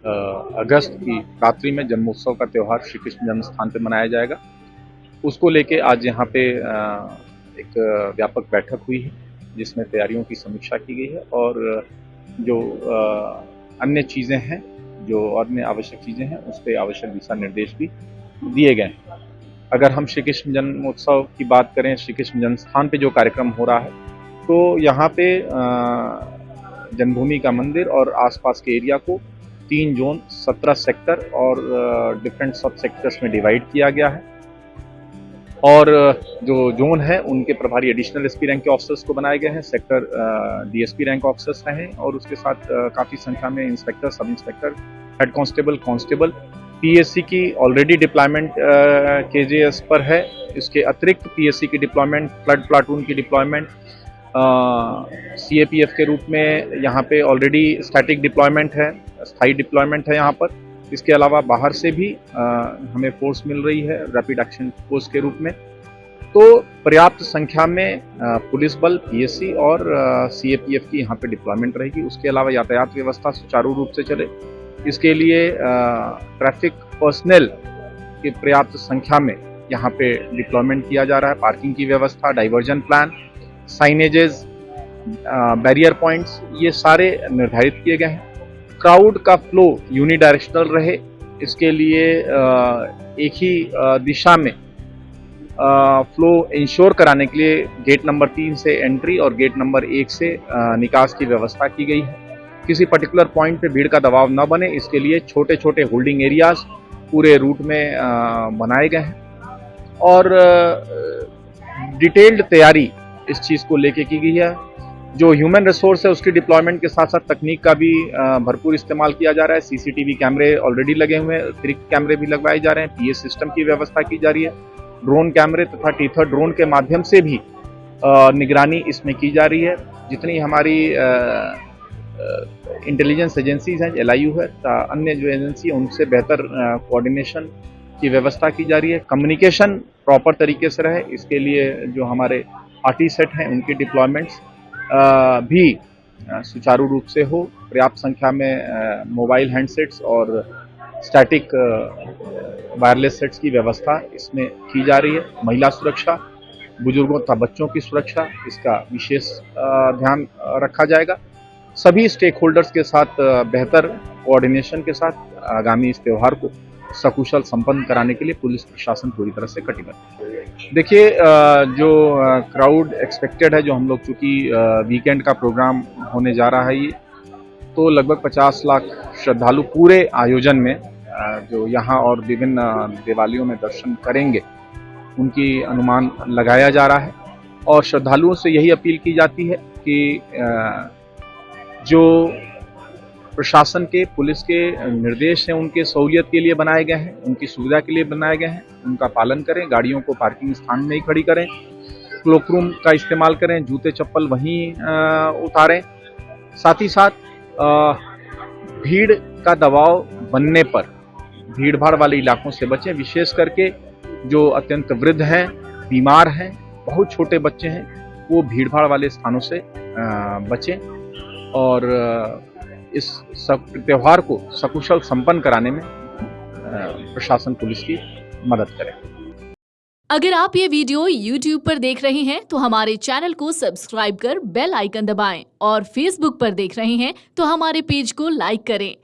अगस्त की रात्रि में जन्मोत्सव का त्यौहार श्री कृष्ण जन्म स्थान पर मनाया जाएगा। उसको लेके आज यहाँ पे एक व्यापक बैठक हुई है, जिसमें तैयारियों की समीक्षा की गई है और जो अन्य चीज़ें हैं, जो अन्य आवश्यक चीज़ें हैं, उस पर आवश्यक दिशा निर्देश भी दिए गए हैं। अगर हम श्री कृष्ण जन्मोत्सव की बात करें, श्री कृष्ण जन्म स्थान पे जो कार्यक्रम हो रहा है, तो यहाँ पे जन्मभूमि का मंदिर और आसपास के एरिया को 3 जोन, 17 सेक्टर और डिफरेंट सब सेक्टर्स में डिवाइड किया गया है और जो जोन है उनके प्रभारी एडिशनल एसपी रैंक के ऑफिसर्स को बनाए गए हैं, सेक्टर डीएसपी रैंक ऑफिसर्स हैं और उसके साथ काफ़ी संख्या में inspector, sub inspector, head constable, PSC की ऑलरेडी डिप्लॉयमेंट केजेएस पर है। इसके अतिरिक्त पीएससी की डिप्लॉयमेंट, फ्लड प्लाटून की डिप्लॉयमेंट, सीएपीएफ के रूप में यहाँ पे ऑलरेडी स्टैटिक डिप्लॉयमेंट है, स्थायी डिप्लॉयमेंट है यहाँ पर। इसके अलावा बाहर से भी हमें फोर्स मिल रही है रैपिड एक्शन फोर्स के रूप में। तो पर्याप्त संख्या में पुलिस बल, पीएससी और सीएपीएफ की यहाँ पे डिप्लॉयमेंट रहेगी। उसके अलावा यातायात व्यवस्था सुचारू रूप से चले, इसके लिए ट्रैफिक पर्सनल की पर्याप्त संख्या में यहाँ पे डिप्लॉयमेंट किया जा रहा है। पार्किंग की व्यवस्था, diversion plan, signages, barrier points, ये सारे निर्धारित किए गए हैं। क्राउड का फ्लो यूनिडायरेक्शनल रहे, इसके लिए एक ही दिशा में फ्लो इंश्योर कराने के लिए गेट नंबर 3 से एंट्री और गेट नंबर 1 से निकास की व्यवस्था की गई है। किसी पर्टिकुलर पॉइंट पे भीड़ का दबाव न बने, इसके लिए छोटे छोटे होल्डिंग एरियाज पूरे रूट में बनाए गए हैं और डिटेल्ड तैयारी इस चीज़ को लेके की गई है। जो ह्यूमन रिसोर्स है उसकी डिप्लॉयमेंट के साथ साथ तकनीक का भी भरपूर इस्तेमाल किया जा रहा है। सीसीटीवी कैमरे ऑलरेडी लगे हुए हैं, अतिरिक्त कैमरे भी लगवाए जा रहे हैं, पीए सिस्टम की व्यवस्था की जा रही है, ड्रोन कैमरे तथा टीथर ड्रोन के माध्यम से भी निगरानी इसमें की जा रही है। जितनी हमारी इंटेलिजेंस एजेंसीज हैं, एलआईयू है, अन्य जो एजेंसी है, उनसे बेहतर कोऑर्डिनेशन की व्यवस्था की जा रही है। कम्युनिकेशन प्रॉपर तरीके से रहे, इसके लिए जो हमारे आरटी सेट हैं उनकी डिप्लॉयमेंट्स भी सुचारू रूप से हो। पर्याप्त संख्या में मोबाइल हैंडसेट्स और स्टैटिक वायरलेस सेट्स की व्यवस्था इसमें की जा रही है। महिला सुरक्षा, बुजुर्गों तथा बच्चों की सुरक्षा, इसका विशेष ध्यान रखा जाएगा। सभी स्टेक होल्डर्स के साथ बेहतर कोऑर्डिनेशन के साथ आगामी इस त्यौहार को सकुशल संपन्न कराने के लिए पुलिस प्रशासन पूरी तरह से कटिबद्ध है। देखिए, जो क्राउड एक्सपेक्टेड है, जो हम लोग चूँकि वीकेंड का प्रोग्राम होने जा रहा है, ये तो लगभग 50 लाख श्रद्धालु पूरे आयोजन में जो यहाँ और विभिन्न देवालयों में दर्शन करेंगे, उनकी अनुमान लगाया जा रहा है और श्रद्धालुओं से यही अपील की जाती है कि जो प्रशासन के, पुलिस के निर्देश हैं, उनके सहूलियत के लिए बनाए गए हैं, उनकी सुविधा के लिए बनाए गए हैं, उनका पालन करें। गाड़ियों को पार्किंग स्थान में ही खड़ी करें, क्लोकरूम का इस्तेमाल करें, जूते चप्पल वहीं उतारें। साथ ही साथ भीड़ का दबाव बनने पर भीड़ भाड़ वाले इलाकों से बचें। विशेष करके जो अत्यंत वृद्ध हैं, बीमार हैं, बहुत छोटे बच्चे हैं, वो भीड़ भाड़ वाले स्थानों से बचें और इस त्यौहार को सकुशल संपन्न कराने में प्रशासन, पुलिस की मदद करें। अगर आप ये वीडियो YouTube पर देख रहे हैं तो हमारे चैनल को सब्सक्राइब कर बेल आइकन दबाएं और Facebook पर देख रहे हैं तो हमारे पेज को लाइक करें।